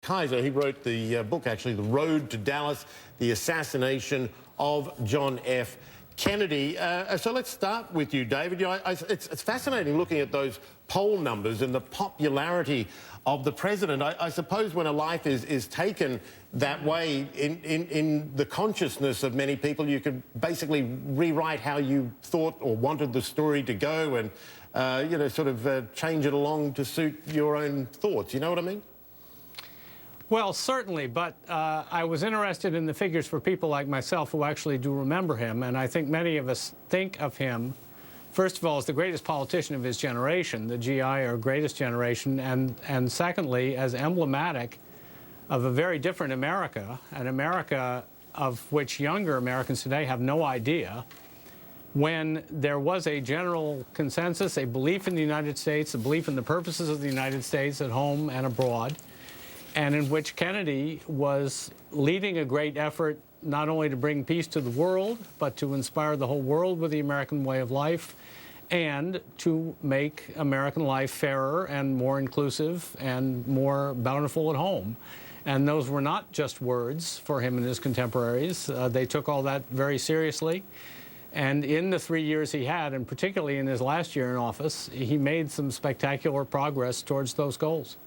Kaiser, he wrote the book, actually, The Road to Dallas, The Assassination of John F. Kennedy. So let's start with you, David. You know, it's fascinating looking at those poll numbers and the popularity of the president. I suppose when a life is taken that way in the consciousness of many people, you could basically rewrite how you thought or wanted the story to go and, you know, sort of change it along to suit your own thoughts. You know what I mean? Well, certainly, but I was interested in the figures for people like myself who actually do remember him, and I think many of us think of him, first of all, as the greatest politician of his generation, the GI or greatest generation, and secondly, as emblematic of a very different America, an America of which younger Americans today have no idea, when there was a general consensus, a belief in the United States, a belief in the purposes of the United States at home and abroad, and in which Kennedy was leading a great effort not only to bring peace to the world, but to inspire the whole world with the American way of life, and to make American life fairer and more inclusive and more bountiful at home. And those were not just words for him and his contemporaries. They took all that very seriously. And in the 3 years he had, and particularly in his last year in office, he made some spectacular progress towards those goals.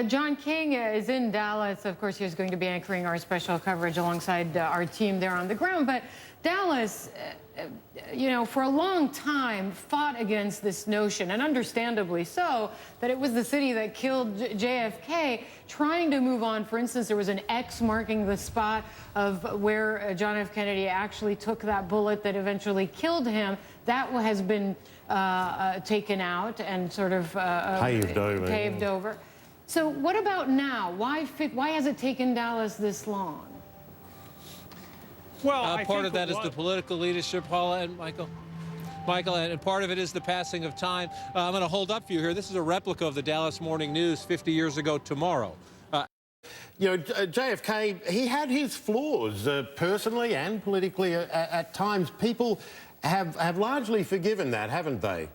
John King is in Dallas. Of course, he's going to be anchoring our special coverage alongside our team there on the ground. But Dallas, you know, for a long time fought against this notion, and understandably so, that it was the city that killed JFK. Trying to move on, for instance, there was an X marking the spot of where John F. Kennedy actually took that bullet that eventually killed him. That has been taken out and sort of paved over. So what about now? Why has it taken Dallas this long? Well, part of that is the political leadership, Paula and Michael, and part of it is the passing of time. I'm going to hold up for you here. This is a replica of the Dallas Morning News 50 years ago tomorrow. You know, JFK, he had his flaws, personally and politically at times. People have largely forgiven that, haven't they?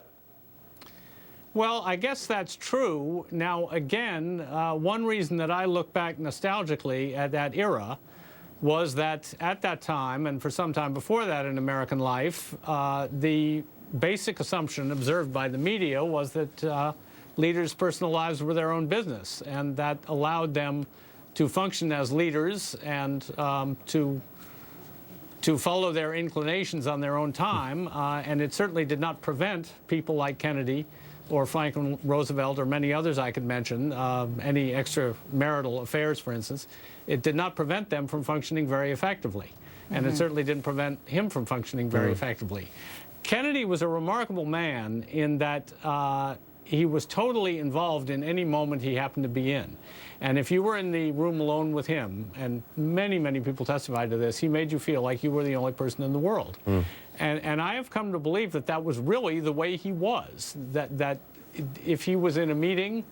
Well, I guess that's true. Now, again, one reason that I look back nostalgically at that era was that at that time, and for some time before that in American life, the basic assumption observed by the media was that leaders' personal lives were their own business, and that allowed them to function as leaders and to follow their inclinations on their own time, and it certainly did not prevent people like Kennedy or Franklin Roosevelt or many others I could mention, any extramarital affairs, for instance. It did not prevent them from functioning very effectively. And it certainly didn't prevent him from functioning very effectively. Kennedy was a remarkable man in that he was totally involved in any moment he happened to be in. And if you were in the room alone with him, and many, many people testified to this, he made you feel like you were the only person in the world. And I have come to believe that that was really the way he was, that if he was in a meeting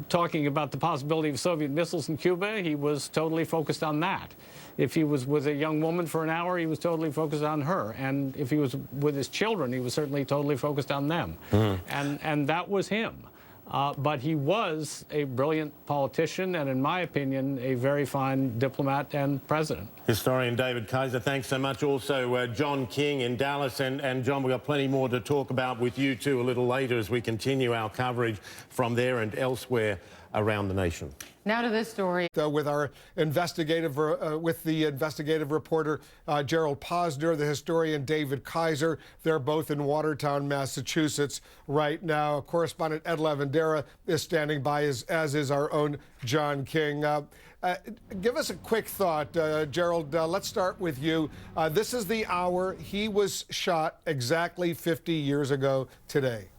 talking about the possibility of Soviet missiles in Cuba, he was totally focused on that. If he was with a young woman for an hour, he was totally focused on her. And if he was with his children, he was certainly totally focused on them. And that was him. But he was a brilliant politician and, in my opinion, a very fine diplomat and president. Historian David Kaiser, thanks so much. Also, John King in Dallas. And John, we've got plenty more to talk about with you, too, a little later as we continue our coverage from there and elsewhere around the nation. Now to this story. With our investigative, with the investigative reporter Gerald Posner, the historian David Kaiser. They're both in Watertown, Massachusetts right now. Correspondent Ed Lavandera is standing by, as is our own John King. Give us a quick thought, Gerald. Let's start with you. This is the hour he was shot exactly 50 years ago today.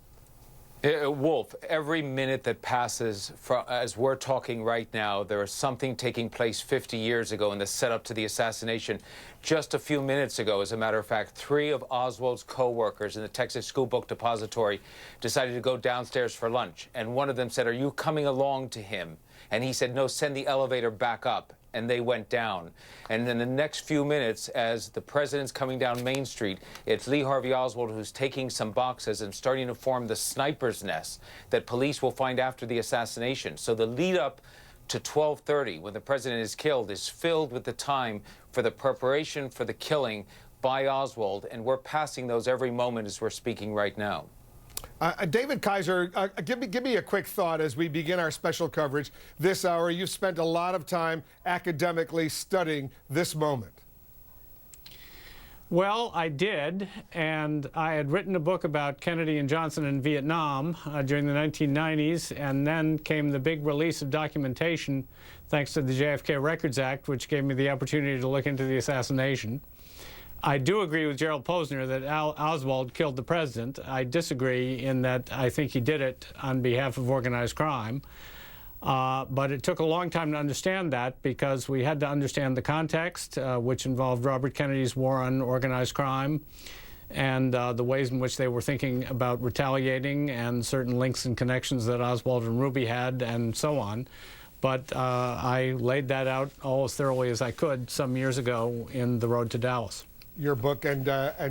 Wolf, every minute that passes as we're talking right now, there is something taking place 50 years ago in the setup to the assassination. Just a few minutes ago, as a matter of fact, 3 of Oswald's co-workers in the Texas School Book Depository decided to go downstairs for lunch. And one of them said, "Are you coming along to him?" And he said, "No, send the elevator back up." And they went down. And in the next few minutes, as the president's coming down Main Street, it's Lee Harvey Oswald who's taking some boxes and starting to form the sniper's nest that police will find after the assassination. So the lead up to 12:30, when the president is killed, is filled with the time for the preparation for the killing by Oswald, and we're passing those every moment as we're speaking right now. David Kaiser, give me a quick thought as we begin our special coverage this hour. You've spent a lot of time academically studying this moment. Well, I did, and I had written a book about Kennedy and Johnson in Vietnam during the 1990s, and then came the big release of documentation thanks to the JFK Records Act, which gave me the opportunity to look into the assassination. I do agree with Gerald Posner that Oswald killed the president. I disagree in that I think he did it on behalf of organized crime. But it took a long time to understand that, because we had to understand the context, which involved Robert Kennedy's war on organized crime and the ways in which they were thinking about retaliating and certain links and connections that Oswald and Ruby had and so on. But I laid that out all as thoroughly as I could some years ago in The Road to Dallas. Your book and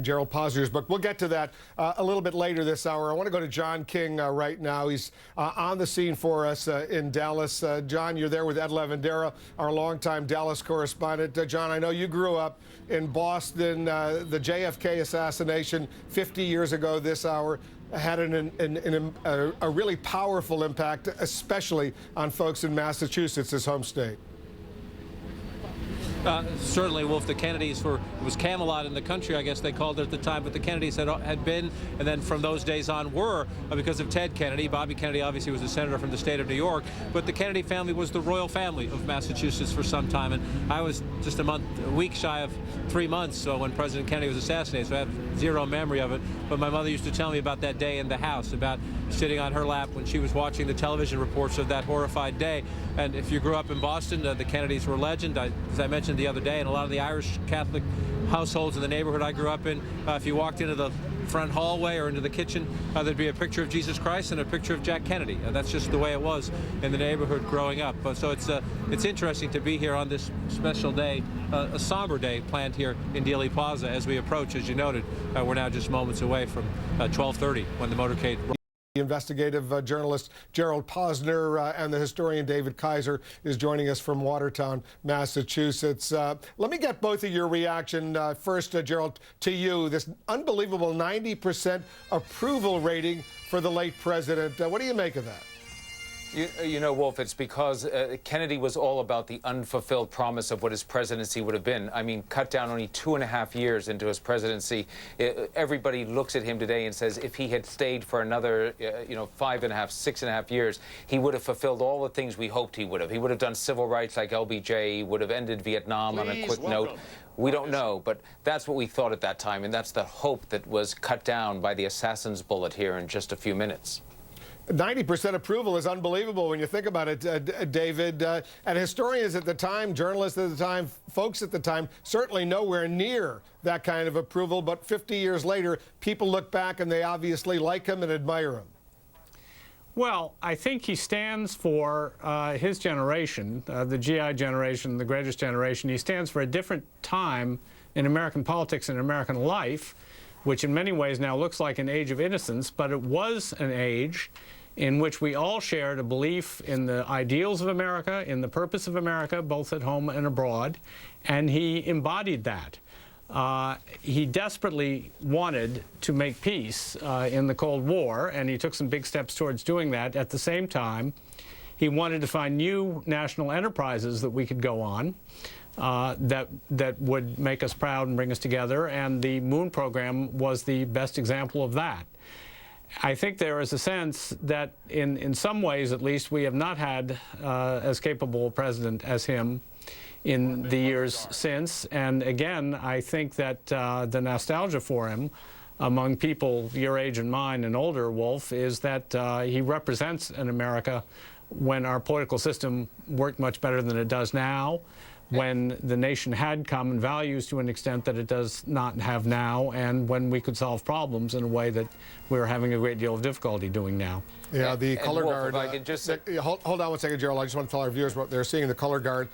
Gerald Posner's book. We'll get to that a little bit later this hour. I want to go to John King right now. He's on the scene for us in Dallas. John, you're there with Ed Lavandera, our longtime Dallas correspondent. John, I know you grew up in Boston. The JFK assassination 50 years ago this hour had a really powerful impact, especially on folks in Massachusetts, his home state. Certainly, Wolf, the Kennedys it was Camelot in the country, I guess they called it at the time, but the Kennedys had been, and then from those days on were, because of Ted Kennedy. Bobby Kennedy obviously was a senator from the state of New York, but the Kennedy family was the royal family of Massachusetts for some time, and I was just a week shy of 3 months when President Kennedy was assassinated, so I have zero memory of it, but my mother used to tell me about that day in the house, about sitting on her lap when she was watching the television reports of that horrified day. And if you grew up in Boston, the Kennedys were a legend, as I mentioned the other day, and a lot of the Irish Catholic households in the neighborhood I grew up in, if you walked into the front hallway or into the kitchen, there'd be a picture of Jesus Christ and a picture of Jack Kennedy. That's just the way it was in the neighborhood growing up. So it's interesting to be here on this special day, a somber day planned here in Dealey Plaza as we approach, as you noted. We're now just moments away from 12:30 when the motorcade. The investigative journalist Gerald Posner and the historian David Kaiser is joining us from Watertown, Massachusetts. Let me get both of your reaction. First, Gerald, to you. This unbelievable 90% approval rating for the late president. What do you make of that? You know, Wolf, it's because Kennedy was all about the unfulfilled promise of what his presidency would have been. I mean, cut down only 2.5 years into his presidency. Everybody looks at him today and says if he had stayed for another, 5.5, 6.5 years, he would have fulfilled all the things we hoped he would have. He would have done civil rights like LBJ. He would have ended Vietnam on a quick note. We don't know, but that's what we thought at that time, and that's the hope that was cut down by the assassin's bullet here in just a few minutes. 90% approval is unbelievable when you think about it, David. And historians at the time, journalists at the time, folks at the time, certainly nowhere near that kind of approval. But 50 years later, people look back and they obviously like him and admire him. Well, I think he stands for his generation, the GI generation, the greatest generation. He stands for a different time in American politics and American life, which in many ways now looks like an age of innocence, but it was an age in which we all shared a belief in the ideals of America, in the purpose of America, both at home and abroad, and he embodied that. He desperately wanted to make peace in the Cold War, and he took some big steps towards doing that. At the same time, he wanted to find new national enterprises that we could go on that would make us proud and bring us together, and the moon program was the best example of that. I think there is a sense that in some ways, at least, we have not had as capable a president as him in the years since. And again, I think that the nostalgia for him among people your age and mine and older, Wolf, is that he represents an America when our political system worked much better than it does now, when the nation had common values to an extent that it does not have now, and when we could solve problems in a way that we're having a great deal of difficulty doing now. Yeah, the color Wolf, guard. If I could just hold on one second, Gerald. I just want to tell our viewers what they're seeing. The color guard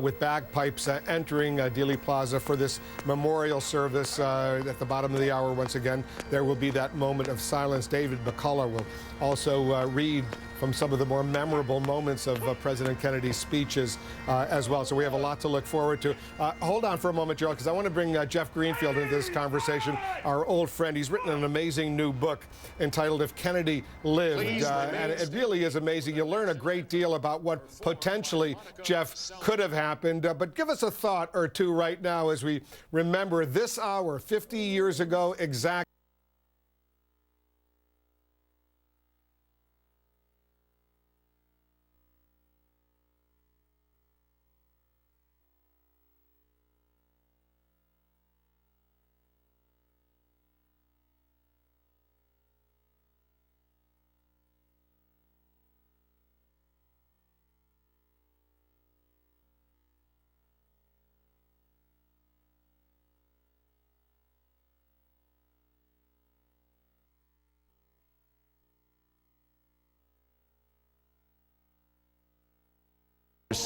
with bagpipes entering Dealey Plaza for this memorial service at the bottom of the hour. Once again, there will be that moment of silence. David McCullough will also read from some of the more memorable moments of President Kennedy's speeches as well. So we have a lot to look forward to. Hold on for a moment, Gerald, because I want to bring Jeff Greenfield into this conversation, our old friend. He's written an amazing new book entitled If Kennedy Lived, and it really is amazing. You learn a great deal about what potentially, Jeff, could have happened. But give us a thought or two right now as we remember this hour, 50 years ago exactly.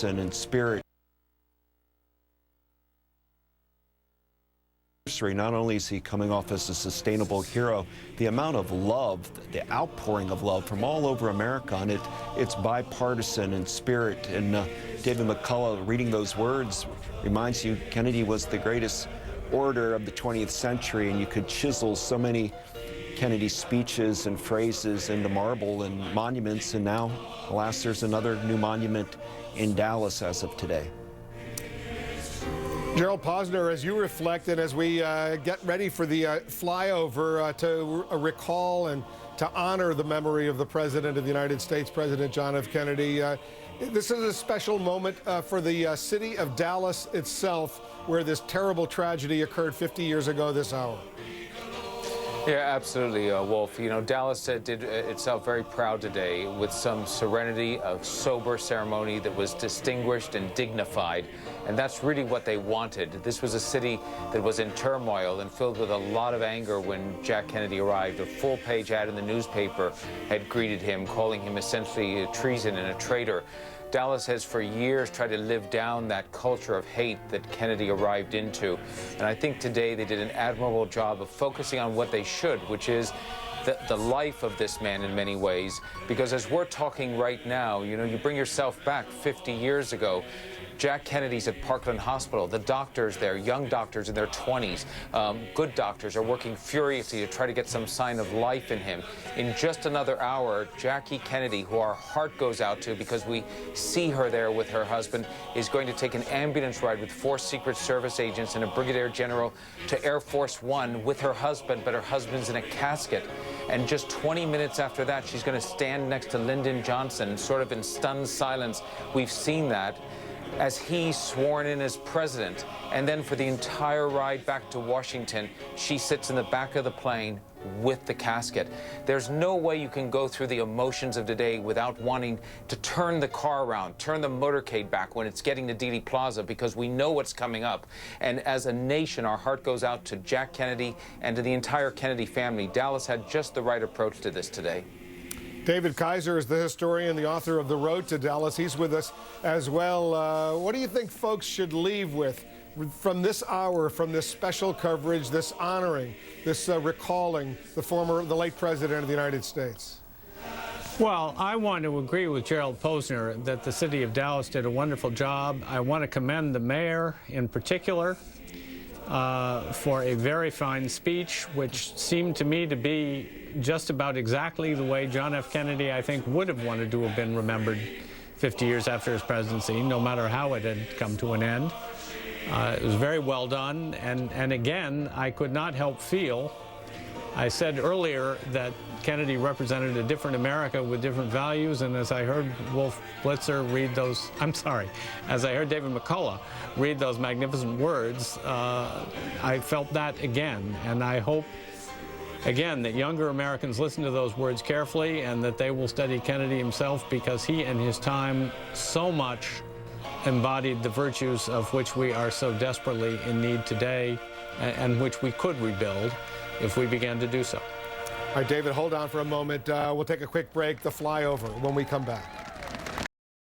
And spirit. Not only is he coming off as a sustainable hero, the amount of love, the outpouring of love from all over America, and it's bipartisan in spirit. And David McCullough reading those words reminds you Kennedy was the greatest orator of the 20th century, and you could chisel so many Kennedy speeches and phrases into marble and monuments, and now, alas, there's another new monument in Dallas as of today. Gerald Posner, as you reflect and as we get ready for the flyover to recall and to honor the memory of the President of the United States, President John F. Kennedy, this is a special moment for the city of Dallas itself, where this terrible tragedy occurred 50 years ago this hour. Yeah, absolutely, Wolf. You know, Dallas did itself very proud today with some serenity, a sober ceremony that was distinguished and dignified. And that's really what they wanted. This was a city that was in turmoil and filled with a lot of anger when Jack Kennedy arrived. A full-page ad in the newspaper had greeted him, calling him essentially a treason and a traitor. Dallas has for years tried to live down that culture of hate that Kennedy arrived into. And I think today they did an admirable job of focusing on what they should, which is the life of this man in many ways. Because as we're talking right now, you know, you bring yourself back 50 years ago. Jack Kennedy's at Parkland Hospital. The doctors there, young doctors in their 20s, good doctors, are working furiously to try to get some sign of life in him. In just another hour, Jackie Kennedy, who our heart goes out to because we see her there with her husband, is going to take an ambulance ride with 4 Secret Service agents and a brigadier general to Air Force One with her husband, but her husband's in a casket. And just 20 minutes after that, she's going to stand next to Lyndon Johnson, sort of in stunned silence. We've seen that as he's sworn in as president. And then for the entire ride back to Washington, she sits in the back of the plane with the casket. There's no way you can go through the emotions of today without wanting to turn the car around, turn the motorcade back when it's getting to Dealey Plaza, because we know what's coming up. And as a nation, our heart goes out to Jack Kennedy and to the entire Kennedy family. Dallas had just the right approach to this today. David Kaiser is the historian, the author of The Road to Dallas. He's with us as well. What do you think folks should leave with from this hour, from this special coverage, this honoring, this recalling the late President of the United States? Well, I want to agree with Gerald Posner that the city of Dallas did a wonderful job. I want to commend the mayor in particular for a very fine speech, which seemed to me to be just about exactly the way John F. Kennedy, I think, would have wanted to have been remembered 50 years after his presidency, no matter how it had come to an end. It was very well done, and again, I could not help feel, I said earlier that Kennedy represented a different America with different values, and as I heard Wolf Blitzer read those, as I heard David McCullough read those magnificent words, I felt that again, and I hope, again, that younger Americans listen to those words carefully and that they will study Kennedy himself, because he and his time so much embodied the virtues of which we are so desperately in need today, and which we could rebuild if we began to do so. All right, David, hold on for a moment. We'll take a quick break, the flyover, when we come back.